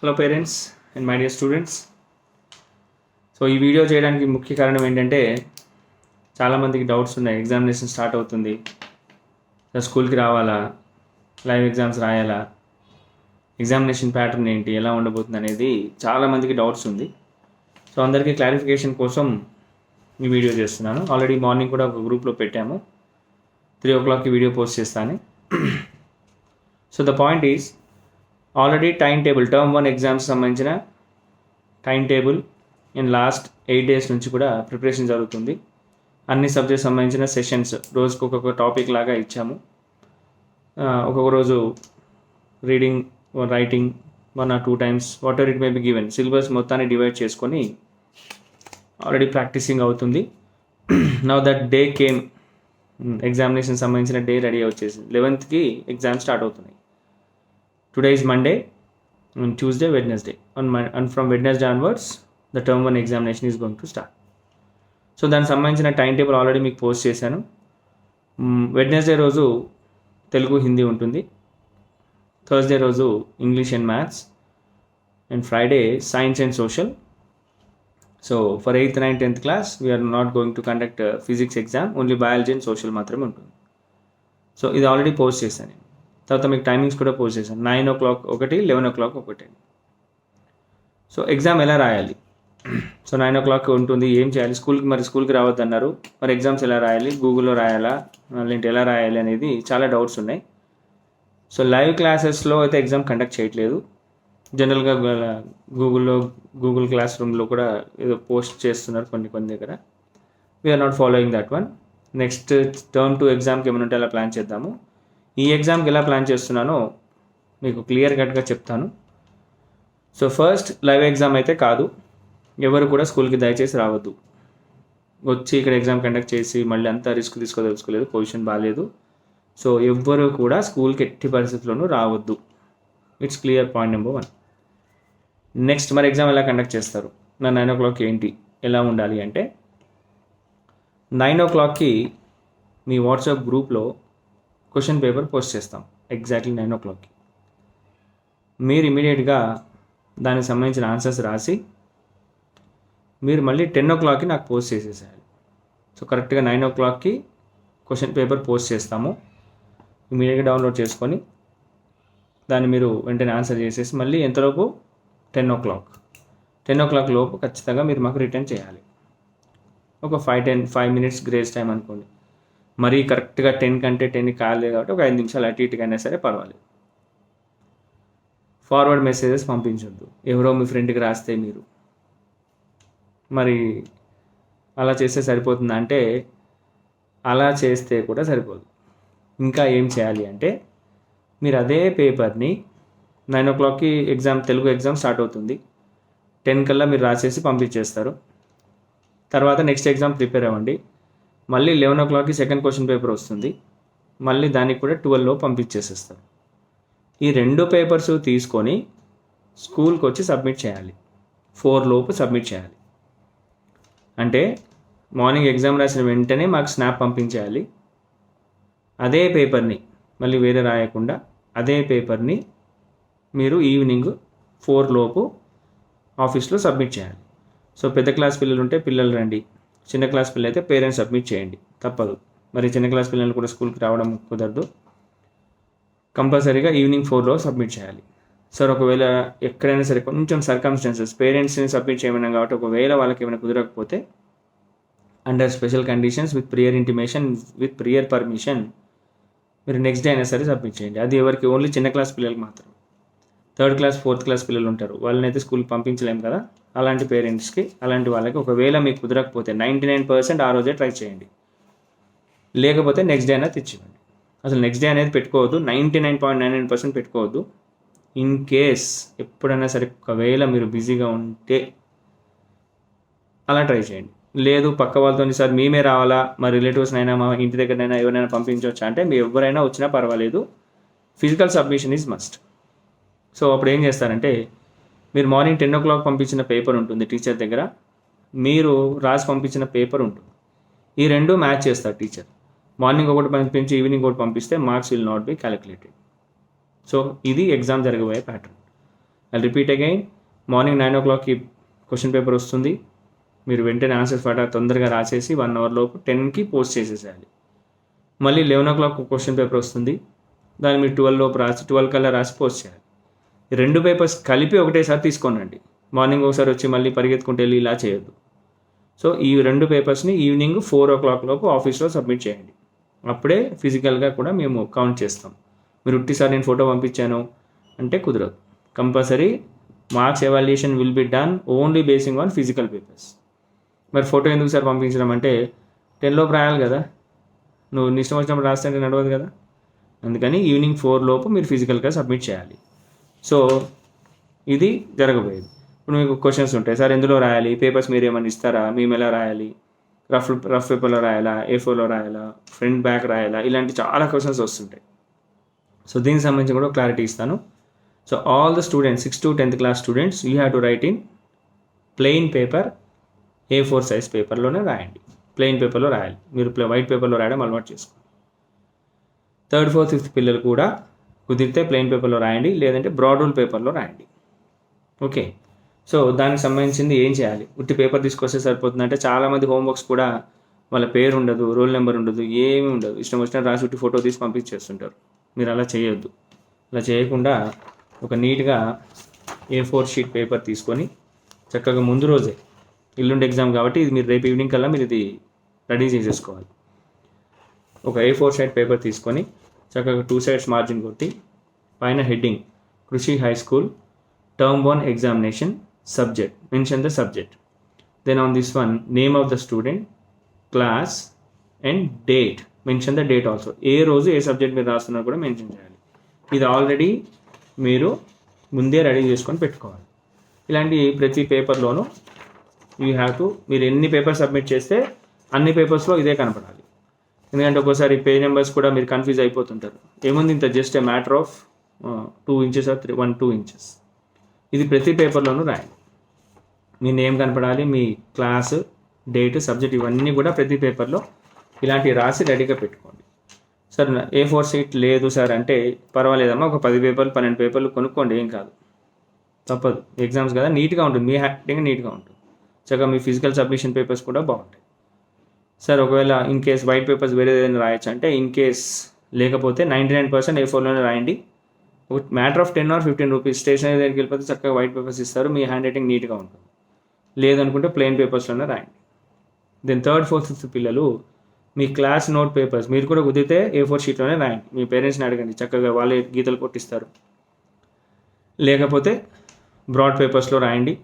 Hello parents and my dear students. So ఈ video చేయడానికి ముఖ్య కారణం ఏంటంటే చాలామందికి డౌట్స్ ఉన్నాయి. ఎగ్జామినేషన్ స్టార్ట్ అవుతుంది, స్కూల్కి రావాలా, లైవ్ ఎగ్జామ్స్ రాయాలా, ఎగ్జామినేషన్ ప్యాటర్న్ ఏంటి, ఎలా ఉండబోతుంది అనేది చాలామందికి డౌట్స్ ఉంది. సో అందరికీ క్లారిఫికేషన్ కోసం ఈ వీడియో చేస్తున్నాను. ఆల్రెడీ మార్నింగ్ కూడా ఒక గ్రూప్లో పెట్టాము, 3 o'clockకి వీడియో పోస్ట్ చేస్తాను. So the point is already time table, term 1 exams సంబంధించిన time table in last 8 days నుంచి కూడా ప్రిపరేషన్ జరుగుతుంది. అన్ని సబ్జెక్ట్స్ సంబంధించిన సెషన్స్ రోజుకు ఒక్కొక్క టాపిక్ లాగా ఇచ్చాము. ఒక్కొక్క రోజు reading, writing 1 or 2 times what ever it may be given. Syllabus మొత్తాన్ని డివైడ్ చేసుకొని ఆల్రెడీ ప్రాక్టీసింగ్ అవుతుంది. Now that day came, examination సంబంధించిన డే రెడీ వచ్చేసింది. 11th ఎగ్జామ్ స్టార్ట్ అవుతున్నాయి. Today is Monday, on Tuesday, Wednesday. And from Wednesday onwards, the term 1 examination is going to start. So దానికి సంబంధించిన time table already మీకు post చేశాను. Wednesday రోజు తెలుగు, హిందీ ఉంటుంది. Thursday రోజు English and maths, and Friday science and social. So for 8th, 9th, 10th class, we're not going to conduct physics exam, only biology and social మాత్రమే ఉంటుంది. So ఇది already post చేశాను. తర్వాత మీకు టైమింగ్స్ కూడా పోస్ట్ చేశాను. 9 o'clock ఒకటి, 11 o'clock ఒకటి. సో ఎగ్జామ్ ఎలా రాయాలి? సో 9 o'clock ఉంటుంది. ఏం చేయాలి? స్కూల్కి రావద్దు అన్నారు, మరి ఎగ్జామ్స్ ఎలా రాయాలి? గూగుల్లో రాయాలా, లేదంటే ఎలా రాయాలి అనేది చాలా డౌట్స్ ఉన్నాయి. సో లైవ్ క్లాసెస్లో అయితే ఎగ్జామ్ కండక్ట్ చేయట్లేదు. జనరల్గా గూగుల్ క్లాస్ రూమ్లో కూడా ఏదో పోస్ట్ చేస్తున్నారు కొన్ని దగ్గర. We're not following that one. Next term 2 ఎగ్జామ్కి ఏమైనా ఉంటే అలా ప్లాన్ చేద్దాము. ఈ ఎగ్జామ్కి ఎలా ప్లాన్ చేస్తున్నానో మీకు క్లియర్ కట్గా చెప్తాను. సో ఫస్ట్ లైవ్ ఎగ్జామ్ అయితే కాదు. ఎవరు కూడా స్కూల్కి దయచేసి రావద్దు. వచ్చి ఇక్కడ ఎగ్జామ్ కండక్ట్ చేసి మళ్ళీ అంతా రిస్క్ తీసుకోదలుచుకోలేదు, పొజిషన్ బాగాలేదు. సో ఎవ్వరు కూడా స్కూల్కి ఎట్టి పరిస్థితుల్లోనూ రావద్దు. It's clear, point number 1. Next మరి ఎగ్జామ్ ఎలా కండక్ట్ చేస్తారు? 9 o'clock ఏంటి, ఎలా ఉండాలి అంటే 9 o'clockకి మీ వాట్సాప్ గ్రూప్లో క్వశ్చన్ పేపర్ పోస్ట్ చేస్తాం. ఎగ్జాక్ట్లీ 9 o'clockకి మీరు ఇమీడియట్గా దానికి సంబంధించిన ఆన్సర్స్ రాసి మీరు మళ్ళీ 10 o'clockకి నాకు పోస్ట్ చేసేసేయాలి. సో కరెక్ట్గా 9 o'clockకి క్వశ్చన్ పేపర్ పోస్ట్ చేస్తాము. ఇమీడియట్గా డౌన్లోడ్ చేసుకొని దాన్ని మీరు వెంటనే ఆన్సర్ చేసేసి మళ్ళీ ఎంతలోపు 10 o'clock లోపు ఖచ్చితంగా మీరు మాకు రిటర్న్ చేయాలి. ఒక 5 minutes గ్రేస్ టైం అనుకోండి. మరీ కరెక్ట్గా 10 కంటే 10 కాలేదు కాబట్టి ఒక 5 నిమిషాలు అటు ఇటుకైనా సరే పర్వాలేదు. ఫార్వర్డ్ మెసేజెస్ పంపించొద్దు. ఎవరో మీ ఫ్రెండ్కి రాస్తే మీరు మరి అలా చేస్తే సరిపోతుందా అంటే అలా చేస్తే కూడా సరిపోదు. ఇంకా ఏం చేయాలి అంటే మీరు అదే పేపర్ని 9 o'clockకి తెలుగు ఎగ్జామ్ స్టార్ట్ అవుతుంది. 10 కల్లా మీరు రాసేసి పంపించేస్తారు. తర్వాత నెక్స్ట్ ఎగ్జామ్ ప్రిపేర్ అవ్వండి. మళ్ళీ 11 o'clockకి సెకండ్ క్వశ్చన్ పేపర్ వస్తుంది. మళ్ళీ దానికి కూడా 12 పంపించేసేస్తారు. ఈ 2 పేపర్స్ తీసుకొని స్కూల్కి వచ్చి సబ్మిట్ చేయాలి. 4 సబ్మిట్ చేయాలి. అంటే మార్నింగ్ ఎగ్జామ్ రాసిన వెంటనే మాకు స్నాప్ పంపించేయాలి. అదే పేపర్ని మళ్ళీ వేరే రాయకుండా అదే పేపర్ని మీరు ఈవినింగ్ 4 ఆఫీస్లో సబ్మిట్ చేయాలి. సో పెద్ద క్లాస్ పిల్లలు ఉంటే పిల్లలు రండి, చిన్న క్లాస్ పిల్లలు అయితే పేరెంట్స్ సబ్మిట్ చేయండి, తప్పదు. మరి చిన్న క్లాస్ పిల్లలు కూడా స్కూల్కి రావడం కుదరదు. కంపల్సరీగా ఈవినింగ్ 4 సబ్మిట్ చేయాలి. సార్ ఒకవేళ ఎక్కడైనా సరే కొంచెం సర్కమ్స్టాన్సెస్ పేరెంట్స్ని సబ్మిట్ చేయమన్నాం కాబట్టి ఒకవేళ వాళ్ళకి ఏమైనా కుదరకపోతే under special conditions with prior intimation with prior permission మీరు నెక్స్ట్ డే అయినా సరే సబ్మిట్ చేయండి. అది ఎవరికి? ఓన్లీ చిన్న క్లాస్ పిల్లలకి మాత్రం. 3rd class 4th class పిల్లలు ఉంటారు, వాళ్ళని అయితే స్కూల్కి పంపించలేము కదా. అలాంటి పేరెంట్స్కి, అలాంటి వాళ్ళకి ఒకవేళ మీకు కుదరకపోతే 99% ఆ రోజే ట్రై చేయండి. లేకపోతే నెక్స్ట్ డే అయినా తెచ్చివ్వండి. అసలు నెక్స్ట్ డే అనేది పెట్టుకోవద్దు, 99.99% పెట్టుకోవద్దు. ఇన్ కేస్ ఎప్పుడైనా సరే ఒకవేళ మీరు బిజీగా ఉంటే అలా ట్రై చేయండి. లేదు పక్క వాళ్ళతో సార్ మేమే రావాలా, మా రిలేటివ్స్నైనా మా ఇంటి దగ్గరనైనా ఎవరైనా పంపించవచ్చా అంటే మీరు ఎవరైనా వచ్చినా పర్వాలేదు. Physical submission is must. So అప్పుడు ఏం చేస్తారంటే మీరు మార్నింగ్ 10 o'clock పంపించిన పేపర్ ఉంటుంది టీచర్ దగ్గర, మీరు రాసి పంపించిన పేపర్ ఉంటుంది. ఈ 2 మ్యాచ్ చేస్తారు టీచర్. మార్నింగ్ ఒకటి పంపించి ఈవినింగ్ ఒకటి పంపిస్తే marks will not be calculated. So ఇది ఎగ్జామ్ జరగబోయే pattern. I repeat again, morning 9 o'clockకి క్వశ్చన్ పేపర్ వస్తుంది. మీరు వెంటనే ఆన్సర్స్ తొందరగా రాసేసి 1 hour లోపు 10కి పోస్ట్ చేసేసేయాలి. మళ్ళీ 11 o'clock క్వశ్చన్ పేపర్ వస్తుంది, దాన్ని మీరు 12 లోపు రాసి 12 కల్లా రాసి పోస్ట్ చేయాలి. ఈ 2 పేపర్స్ కలిపి ఒకటేసారి తీసుకోనండి. మార్నింగ్ ఒకసారి వచ్చి మళ్ళీ పరిగెత్తుకుంటూ వెళ్ళి ఇలా చేయొద్దు. సో ఈ 2 పేపర్స్ని ఈవినింగ్ 4 o'clock లోపు ఆఫీస్లో సబ్మిట్ చేయండి. అప్పుడే ఫిజికల్గా కూడా మేము కౌంట్ చేస్తాం. మీరు ఉట్టిసారి నేను ఫోటో పంపించాను అంటే కుదరదు. Compulsory marks evaluation will be done only basing on physical papers. మరి ఫోటో ఎందుకు సార్ పంపించడం అంటే 10 లోపు రాయాలి కదా, నువ్వు ఇష్టం వచ్చినప్పుడు రాస్తే నడవదు కదా. అందుకని ఈవినింగ్ 4 లోపు మీరు ఫిజికల్గా సబ్మిట్ చేయాలి. సో ఇది జరగబోయేది. ఇప్పుడు మీకు క్వశ్చన్స్ ఉంటాయి, సార్ ఎందులో రాయాలి, పేపర్స్ మీరు ఏమైనా ఇస్తారా, మేము ఎలా రాయాలి, రఫ్ పేపర్లో రాయాలా, A4లో రాయాలా, ఫ్రంట్ బ్యాక్ రాయాలా, ఇలాంటి చాలా క్వశ్చన్స్ వస్తుంటాయి. సో దీనికి సంబంధించి కూడా క్లారిటీ ఇస్తాను. So all the students 6th to 10th class students you have to right in plain paper, A4 size పేపర్లోనే రాయండి. ప్లెయిన్ పేపర్లో రాయాలి. మీరు వైట్ పేపర్లో రాయడం అలవాటు చేసుకోండి. 3rd, 4th, 5th పిల్లలు కూడా కుదిరితే ప్లెయిన్ పేపర్లో రాయండి, లేదంటే బ్రాడ్ రూల్ పేపర్లో రాయండి. ఓకే. సో దానికి సంబంధించింది ఏం చేయాలి, ఉట్టి పేపర్ తీసుకొస్తే సరిపోతుందంటే చాలామంది హోంవర్క్స్ కూడా వాళ్ళ పేరు ఉండదు, రోల్ నెంబర్ ఉండదు, ఏమీ ఉండదు, ఇష్టం వచ్చినట్టు రాసి ఉట్టి ఫోటో తీసి పంపించేస్తుంటారు. మీరు అలా చేయొద్దు. అలా చేయకుండా ఒక నీట్గా A4 షీట్ పేపర్ తీసుకొని చక్కగా ముందు రోజే, ఎల్లుండి ఎగ్జామ్ కాబట్టి ఇది మీరు రేపు ఈవినింగ్ కల్లా మీరు ఇది రెడీ చేసేసుకోవాలి. ఒక A4 షీట్ పేపర్ తీసుకొని చక్కగా 2 sides మార్జిన్ కొట్టి పైన హెడ్డింగ్ కృషి high school Term 1 examination subject, mention the subject. Then on this one, name of the student, class and date, mention the date also. ఏ రోజు ఏ సబ్జెక్ట్ మీరు రాస్తున్నారు కూడా మెన్షన్ చేయాలి. ఇది ఆల్రెడీ మీరు ముందే రెడీ చేసుకొని పెట్టుకోవాలి. ఇలాంటి ప్రతి పేపర్లోనూ యూ హ్యావ్ టు, మీరు ఎన్ని పేపర్స్ సబ్మిట్ చేస్తే అన్ని పేపర్స్లో ఇదే కనపడాలి. ఎందుకంటే ఒక్కోసారి పేజ్ నెంబర్స్ కూడా మీరు కన్ఫ్యూజ్ అయిపోతుంటారు. ఏముంది ఇంత just a matter of 2 inches or 1-2 inches. ఇది ప్రతి పేపర్లోనూ రాయండి. మీ నేమ్ కనపడాలి, మీ క్లాసు, డేట్, సబ్జెక్ట్ ఇవన్నీ కూడా ప్రతి పేపర్లో ఇలాంటివి రాసి రెడీగా పెట్టుకోండి. సార్ A4 షీట్ లేదు సార్ అంటే పర్వాలేదమ్మా, ఒక 10 పేపర్లు 12 పేపర్లు కొనుక్కోండి, ఏం కాదు, తప్పదు. ఎగ్జామ్స్ కదా, నీట్గా ఉంటుంది, మీ హ్యాండింగ్ నీట్గా ఉంటుంది. చక్కగా మీ ఫిజికల్ సబ్మిషన్ పేపర్స్ కూడా బాగుంటాయి. సార్ ఒకవేళ ఇన్ కేస్ వైట్ పేపర్స్ వేరే ఏదైనా రాయొచ్చు అంటే, ఇన్ కేస్ లేకపోతే 99% A4లోనే రాయండి. ఒక matter of 10 or 15 rupees stationery దగ్గరికి వెళ్ళిపోతే చక్కగా వైట్ పేపర్స్ ఇస్తారు, మీ హ్యాండ్ రైటింగ్ నీట్గా ఉంటుంది. లేదనుకుంటే ప్లెయిన్ పేపర్స్లోనే రాయండి. దెన్ 3rd, 4th, 5th పిల్లలు మీ క్లాస్ నోట్ పేపర్స్ మీరు కూడా కుదిరితే A4 షీట్లోనే రాయండి. మీ పేరెంట్స్ని అడగండి, చక్కగా వాళ్ళే గీతలు కొట్టిస్తారు. లేకపోతే బ్రాడ్ పేపర్స్లో రాయండి,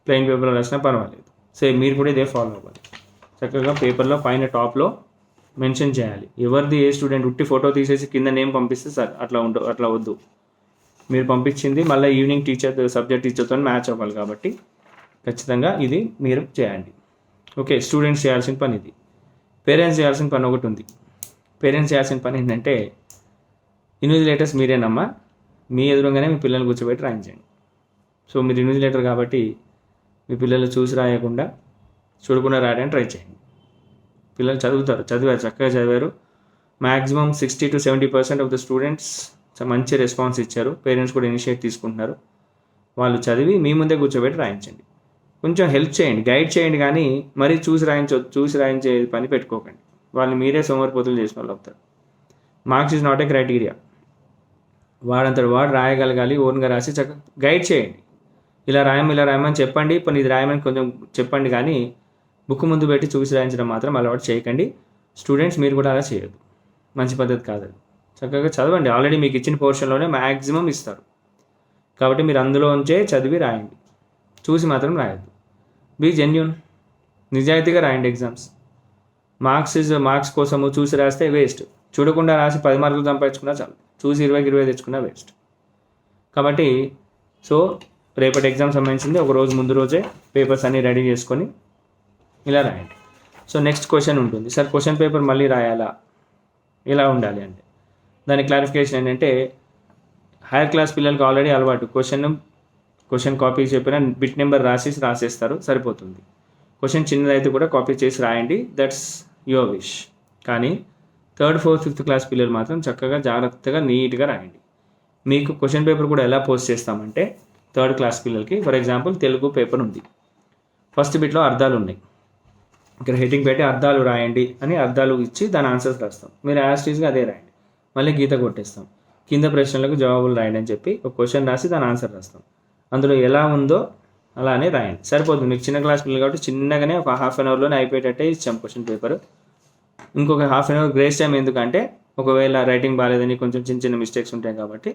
ప్లెయిన్ పేపర్లో రాసినా పర్వాలేదు. సేమ్ మీరు కూడా ఇదే ఫాలో అవ్వాలి. చక్కగా పేపర్లో పైన టాప్లో మెన్షన్ చేయాలి. ఎవరిది ఏ స్టూడెంట్ ఉట్టి ఫోటో తీసేసి కింద నేమ్ పంపిస్తే సార్ అట్లా వద్దు. మీరు పంపించింది మళ్ళీ ఈవినింగ్ సబ్జెక్ట్ టీచర్తో మ్యాచ్ అవ్వాలి కాబట్టి ఖచ్చితంగా ఇది మీరు చేయండి. ఓకే. స్టూడెంట్స్ చేయాల్సిన పని ఇది. పేరెంట్స్ చేయాల్సిన పని ఒకటి ఉంది. పేరెంట్స్ చేయాల్సిన పని ఏంటంటే, ఇన్విజిలేటర్స్ మీరేనమ్మా, మీ ఎదురుగానే మీ పిల్లల్ని కూర్చోబెట్టి రాయించండి. సో మీరు ఇన్విజిలేటర్ కాబట్టి మీ పిల్లలు చూసి రాయకుండా చూడకుండా రాయడానికి ట్రై చేయండి. పిల్లలు చదివారు, చక్కగా చదివారు. Maximum 60 to 70% of the students మంచి రెస్పాన్స్ ఇచ్చారు. పేరెంట్స్ కూడా ఇనిషియేట్ తీసుకుంటున్నారు. వాళ్ళు చదివి మీ ముందే కూర్చోబెట్టి రాయించండి. కొంచెం హెల్ప్ చేయండి, గైడ్ చేయండి, కానీ మరీ చూసి రాయించే పని పెట్టుకోకండి. వాళ్ళు మీరే సోమరిపోతులు చేసిన వాళ్ళు అవుతారు. Marks is not a criteria. వాడంతటి వాడు రాయగలగాలి, ఓన్గా రాసి చక్కగా గైడ్ చేయండి. ఇలా రాయమని చెప్పండి, ఇప్పుడు ఇది రాయమని కొంచెం చెప్పండి, కానీ బుక్ ముందు పెట్టి చూసి రాయించడం మాత్రం అలవాటు చేయకండి. స్టూడెంట్స్ మీరు కూడా అలా చేయొద్దు, మంచి పద్ధతి కాదు అది. చక్కగా చదవండి, ఆల్రెడీ మీకు ఇచ్చిన పోర్షన్లోనే మ్యాక్సిమం ఇస్తారు కాబట్టి మీరు అందులోంచే చదివి రాయండి, చూసి మాత్రం రాయొద్దు. బీ జెన్యూన్, నిజాయితీగా రాయండి ఎగ్జామ్స్. మార్క్స్ కోసము చూసి రాస్తే వేస్ట్. చూడకుండా రాసి 10 మార్కులు సంపాదించుకున్నా చాలు, చూసి 20కి 20 తెచ్చుకున్నా వేస్ట్. కాబట్టి సో రేపటి ఎగ్జామ్ సంబంధించింది ఒక రోజు ముందు రోజే పేపర్స్ అన్నీ రెడీ చేసుకొని ఇలా రాయండి. సో నెక్స్ట్ క్వశ్చన్ ఉంటుంది, సార్ క్వశ్చన్ పేపర్ మళ్ళీ రాయాలా, ఇలా ఉండాలి అంటే దాని క్లారిఫికేషన్ ఏంటంటే, హైయర్ క్లాస్ పిల్లలకి ఆల్రెడీ అలవాటు క్వశ్చన్ కాపీ చెప్పిన బిట్ నెంబర్ రాసేస్తారు, సరిపోతుంది. క్వశ్చన్ చిన్నదైతే కూడా కాపీ చేసి రాయండి, దట్స్ యువర్ విష్. కానీ 3rd, 4th, 5th క్లాస్ పిల్లలు మాత్రం చక్కగా జాగ్రత్తగా నీట్గా రాయండి. మీకు క్వశ్చన్ పేపర్ కూడా ఎలా పోస్ట్ చేస్తామంటే థర్డ్ క్లాస్ పిల్లలకి. ఫర్ ఎగ్జాంపుల్ తెలుగు పేపర్ ఉంది. ఫస్ట్ బిట్లో అర్థాలు ఉన్నాయి. ఇక్కడ హెడ్డింగ్ పెట్టి అర్థాలు రాయండి అని అర్థాలు ఇచ్చి దాని ఆన్సర్స్ రాస్తాం. మీరు యాస్టీస్గా అదే రాయండి. మళ్ళీ గీత కొట్టేస్తాం. కింద ప్రశ్నలకు జవాబులు రాయండి అని చెప్పి ఒక క్వశ్చన్ రాసి దాని ఆన్సర్ రాస్తాం. అందులో ఎలా ఉందో అలానే రాయండి, సరిపోతుంది. మీకు చిన్న క్లాస్ పిల్లలు కాబట్టి చిన్నగానే ఒక హాఫ్ అన్ అవర్లోనే అయిపోయేటట్టే ఇచ్చాం క్వశ్చన్ పేపర్. ఇంకొక half an hour grace time ఎందుకంటే ఒకవేళ రైటింగ్ బాగాలేదని కొంచెం చిన్న చిన్న మిస్టేక్స్ ఉంటాయి కాబట్టి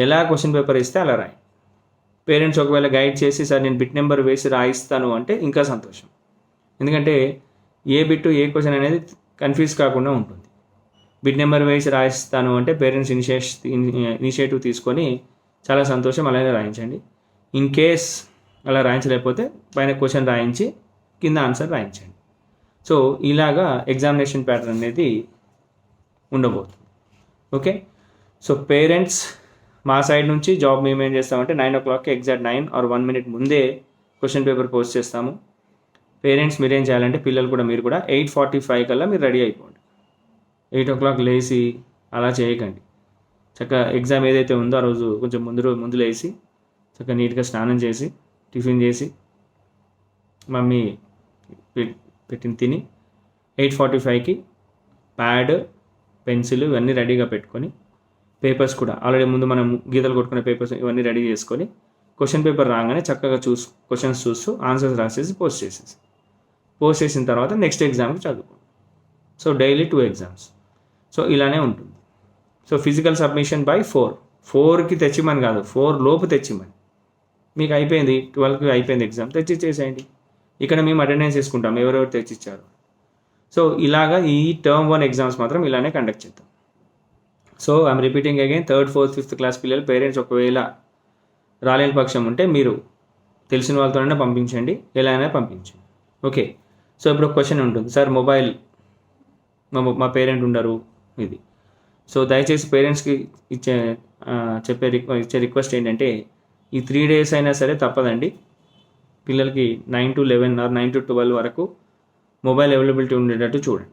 ఎలా క్వశ్చన్ పేపర్ ఇస్తే అలా రాయండి. పేరెంట్స్ ఒకవేళ గైడ్ చేసి సార్ నేను బిట్ నెంబర్ వేసి రాయిస్తాను అంటే ఇంకా సంతోషం. ఎందుకంటే ఏ బిట్టు ఏ క్వశ్చన్ అనేది కన్ఫ్యూజ్ కాకుండా ఉంటుంది. బిట్ నెంబర్ వేసి రాయిస్తాను అంటే పేరెంట్స్ ఇనిషియేటివ్ తీసుకొని చాలా సంతోషం, అలానే రాయించండి. ఇన్ కేస్ అలా రాయించలేకపోతే పైన క్వశ్చన్ రాయించి కింద ఆన్సర్ రాయించండి. సో ఇలాగా ఎగ్జామినేషన్ ప్యాటర్న్ అనేది ఉండబోతుంది. ఓకే, సో పేరెంట్స్ మా సైడ్ నుంచి జాబ్ మేము ఏం చేస్తామంటే 9 o'clock ఎగ్జాక్ట్ 9 or 1 minute ముందే క్వశ్చన్ పేపర్ పోస్ట్ చేస్తాము. పేరెంట్స్ మీరేం చేయాలంటే పిల్లలు కూడా మీరు కూడా 8:45 కల్లా మీరు రెడీ అయిపోండి. 8 o'clock లేచి అలా చేయకండి. చక్కగా ఎగ్జామ్ ఏదైతే ఉందో ఆ రోజు కొంచెం ముందు లేచి చక్కగా నీట్గా స్నానం చేసి టిఫిన్ చేసి మమ్మీ పెట్టిన తిని 8:45కి ప్యాడ్ పెన్సిల్ ఇవన్నీ రెడీగా పెట్టుకొని పేపర్స్ కూడా ఆల్రెడీ ముందు మనం గీతలు కొట్టుకునే పేపర్స్ ఇవన్నీ రెడీ చేసుకొని క్వశ్చన్ పేపర్ రాగానే చక్కగా క్వశ్చన్స్ చూస్తూ ఆన్సర్స్ రాసేసి పోస్ట్ చేసిన తర్వాత నెక్స్ట్ ఎగ్జామ్కి చదువుకోండి. So daily 2 exams. సో ఇలానే ఉంటుంది. సో ఫిజికల్ సబ్మిషన్ బై 4కి తెచ్చిమని కాదు, 4 లోపు తెచ్చిమని. మీకు అయిపోయింది 12కి అయిపోయింది ఎగ్జామ్, తెచ్చిచ్చేసేయండి. ఇక్కడ మేము అటెండెన్స్ తీసుకుంటాం ఎవరెవరు తెచ్చిచ్చారు. సో ఇలాగా ఈ టర్మ్ 1 ఎగ్జామ్స్ మాత్రం ఇలానే కండక్ట్ చేద్దాం. So I'm repeating again, 3rd, 4th, 5th class పిల్లలు పేరెంట్స్ ఒకవేళ రాలేని పక్షం ఉంటే మీరు తెలిసిన వాళ్ళతోనే పంపించండి, ఎలా అయినా పంపించండి. ఓకే, సో ఇప్పుడు ఒక క్వశ్చన్ ఉంటుంది, సార్ మొబైల్ మా పేరెంట్ ఉండరు ఇది. సో దయచేసి పేరెంట్స్కి ఇచ్చే రిక్వెస్ట్ ఏంటంటే ఈ 3 days అయినా సరే తప్పదండి, పిల్లలకి 9 to 11 or 9 to 12 వరకు మొబైల్ అవైలబిలిటీ ఉండేటట్టు చూడండి.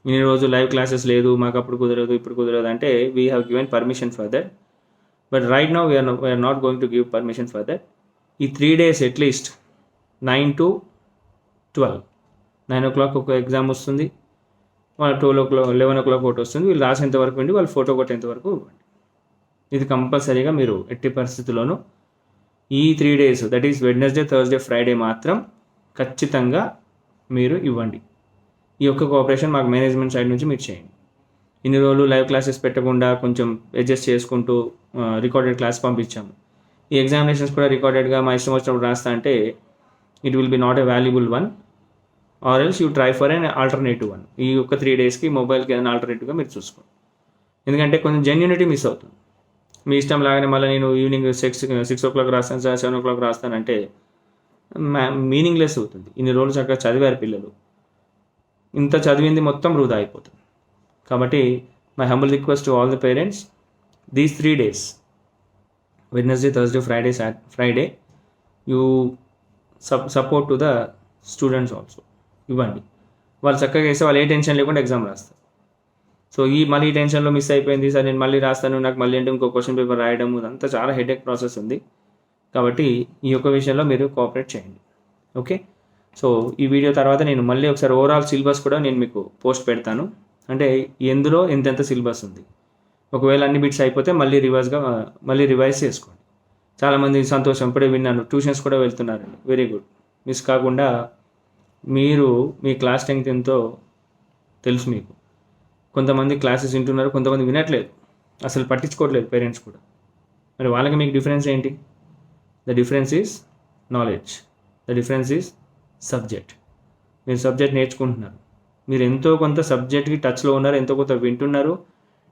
ఇన్ని రోజు లైవ్ క్లాసెస్ లేదు, మాకు అప్పుడు కుదరదు ఇప్పుడు కుదరదు అంటే we have given permission for that. But right now we're not going to give permission for that. ఈ 3 days అట్లీస్ట్ 9 to 12, 9 o'clock ఒక ఎగ్జామ్ వస్తుంది, 12 o'clock 11 o'clock ఒకటి వస్తుంది. వీళ్ళు రాసేంత వరకు అండి, వాళ్ళు ఫోటో కొట్టేంత వరకు ఇవ్వండి. ఇది కంపల్సరీగా మీరు ఎట్టి పరిస్థితుల్లోనూ ఈ 3 days, that is Wednesday, Thursday, Friday మాత్రం ఖచ్చితంగా మీరు ఇవ్వండి. ఈ యొక్క కోఆపరేషన్ మాకు మేనేజ్మెంట్ సైడ్ నుంచి మీరు చేయండి. ఇన్ని రోజులు లైవ్ క్లాసెస్ పెట్టకుండా కొంచెం అడ్జస్ట్ చేసుకుంటూ రికార్డెడ్ క్లాస్ పంపించాము. ఈ ఎగ్జామినేషన్స్ కూడా రికార్డెడ్గా మా ఇష్టం వచ్చినప్పుడు రాస్తా అంటే it will be not a valuable one, or else you try for an alternative one. ఈ యొక్క 3 daysకి మొబైల్కి ఏదైనా ఆల్టర్నేటివ్గా మీరు చూసుకోండి. ఎందుకంటే కొంచెం జెన్యూనిటీ మిస్ అవుతుంది. మీ ఇష్టం లాగానే మళ్ళీ నేను ఈవినింగ్ 6 o'clock రాస్తాను సార్, 7 o'clock రాస్తానంటే మీనింగ్లెస్ అవుతుంది. ఇన్ని రోజులు చక్కగా చదివారు పిల్లలు, ఇంత చదివింది మొత్తం వృధా అయిపోతుంది. కాబట్టి my humble request to all the parents, these 3 days, Wednesday, Thursday, Friday, you support to the students also. ఇవ్వండి, వాళ్ళు చక్కగా వేస్తే వాళ్ళు ఏ టెన్షన్ లేకుండా ఎగ్జామ్ రాస్తారు. సో మళ్ళీ ఈ టెన్షన్లో మిస్ అయిపోయింది సార్, నేను మళ్ళీ రాస్తాను, నాకు మళ్ళీ అంటే ఇంకో క్వశ్చన్ పేపర్ రాయడం, ఇదంతా చాలా హెడేక్ ప్రాసెస్ ఉంది. కాబట్టి ఈ యొక్క విషయంలో మీరు కోఆపరేట్ చేయండి. ఓకే, సో ఈ వీడియో తర్వాత నేను మళ్ళీ ఒకసారి ఓవరాల్ సిలబస్ కూడా నేను మీకు పోస్ట్ పెడతాను. అంటే ఎందులో ఎంతెంత సిలబస్ ఉంది, ఒకవేళ అన్ని బిట్స్ అయిపోతే మళ్ళీ రివైజ్ చేసుకోండి. చాలామంది సంతోషం, ఇప్పుడే విన్నాను ట్యూషన్స్ కూడా వెళ్తున్నారండి, వెరీ గుడ్. మిస్ కాకుండా మీరు మీ క్లాస్ స్ట్రెంగ్త్ ఎంతో తెలుసు మీకు. కొంతమంది క్లాసెస్ వింటున్నారు, కొంతమంది వినట్లేదు, అసలు పట్టించుకోవట్లేదు పేరెంట్స్ కూడా. మరి వాళ్ళకి మీకు డిఫరెన్స్ ఏంటి? The difference is knowledge, the difference is subject. మీరు సబ్జెక్ట్ నేర్చుకుంటున్నారు, మీరు ఎంతో కొంత సబ్జెక్ట్కి టచ్లో ఉన్నారు, ఎంతో కొంత వింటున్నారు,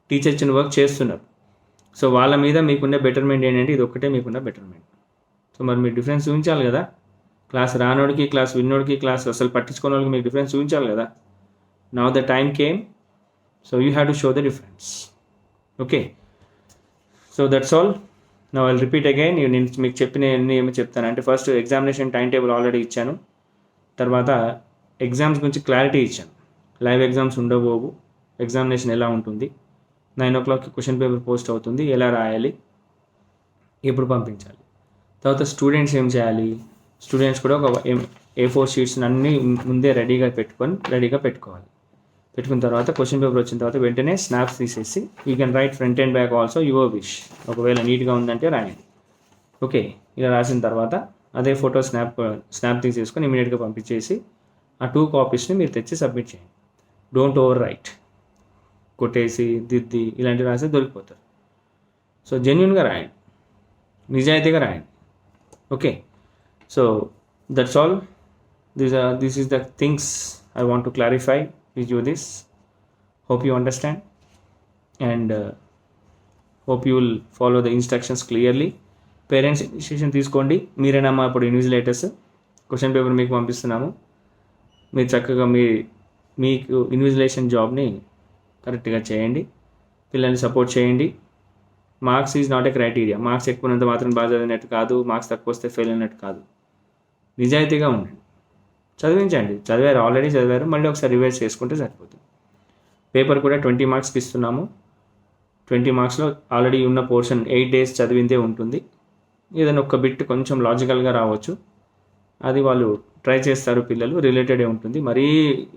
టీచర్ ఇచ్చిన వర్క్ చేస్తున్నారు. సో వాళ్ళ మీద మీకున్న బెటర్మెంట్ ఏంటంటే ఇది ఒక్కటే మీకున్న బెటర్మెంట్. సో మరి మీరు డిఫరెన్స్ చూపించాలి కదా. క్లాస్ రానోడికి, క్లాస్ విన్నోడికి, క్లాస్ అసలు పట్టించుకునే వాళ్ళకి మీకు డిఫరెన్స్ చూపించాలి కదా. Now the time came, so you have to show the difference. Okay, so that's all. Now I'll repeat again. నేను మీకు చెప్పిన ఏమో చెప్తానంటే, first examination time table already ఇచ్చాను, తర్వాత ఎగ్జామ్స్ గురించి క్లారిటీ ఇచ్చాను. లైవ్ ఎగ్జామ్స్ ఉండబోవు, ఎగ్జామినేషన్ ఎలా ఉంటుంది, 9 o'clock క్వశ్చన్ పేపర్ పోస్ట్ అవుతుంది, ఎలా రాయాలి, ఎప్పుడు పంపించాలి. తర్వాత స్టూడెంట్స్ ఏం చేయాలి, స్టూడెంట్స్ కూడా ఒక A4 షీట్స్ అన్నీ ముందే రెడీగా పెట్టుకోవాలి. పెట్టుకున్న తర్వాత క్వశ్చన్ పేపర్ వచ్చిన తర్వాత వెంటనే స్నాప్స్ తీసేసి you can write front and back also your wish. ఒకవేళ నీట్గా ఉందంటే రాయండి. ఓకే, ఇలా రాసిన తర్వాత అదే ఫోటో స్నాప్ తీసేసుకొని ఇమీడియట్గా పంపించేసి ఆ 2 కాపీస్ని మీరు తెచ్చి సబ్మిట్ చేయండి. డోంట్ ఓవర్ రైట్, కొట్టేసి దిద్ది ఇలాంటివి రాస్తే దొరికిపోతారు. సో జెన్యున్గా రాయండి, నిజాయితీగా రాయండి. Okay, so that's all. This is the things I want to clarify with you this. Hope you understand and hope you will follow the instructions clearly. Parents initiation తీసుకోండి. మీరేనమ్మా ఇప్పుడు ఇన్విజిలేటర్స్. క్వశ్చన్ పేపర్ మీకు పంపిస్తున్నాము, మీరు చక్కగా మీకు invigilation జాబ్ని కరెక్ట్గా చేయండి. పిల్లల్ని సపోర్ట్ చేయండి. Marks is not a criteria. Marks ఎక్కువనంత మాత్రం బాగా చదివినట్టు కాదు, మార్క్స్ తక్కువ వస్తే ఫెయిల్ అయినట్టు కాదు. నిజాయితీగా ఉండండి, చదివించండి. ఆల్రెడీ చదివారు, మళ్ళీ ఒకసారి రివైజ్ చేసుకుంటే సరిపోతుంది. పేపర్ కూడా 20 మార్క్స్కి ఇస్తున్నాము. 20 మార్క్స్లో ఆల్రెడీ ఉన్న పోర్షన్ 8 days చదివిందే ఉంటుంది. ఏదైనా ఒక బిట్ కొంచెం లాజికల్గా రావచ్చు, అది వాళ్ళు ట్రై చేస్తారు పిల్లలు, రిలేటెడే ఉంటుంది. మరీ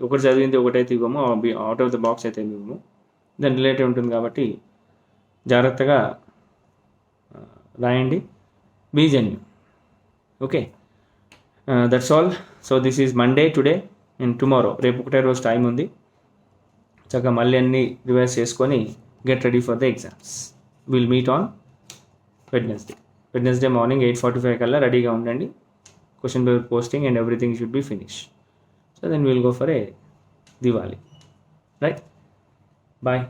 ఒకటి చదివింది ఒకటైతే ఇవ్వము, అవుట్ ఆఫ్ ద బాక్స్ అయితే ఇవ్వము, దాని రిలేటెడ్ ఉంటుంది. కాబట్టి జాగ్రత్తగా రాయండి, be genuine. Okay, that's all. So this is Monday today and tomorrow. రేపు ఒకటే రోజు టైం ఉంది, చక్కగా మళ్ళీ అన్నీ రివైజ్ చేసుకొని get ready for the exams. Will meet on Wednesday morning 8:45 కల్లా రెడీగా ఉండండి. Question paper posting and everything should be finish. So then will go for a Diwali. Right, bye.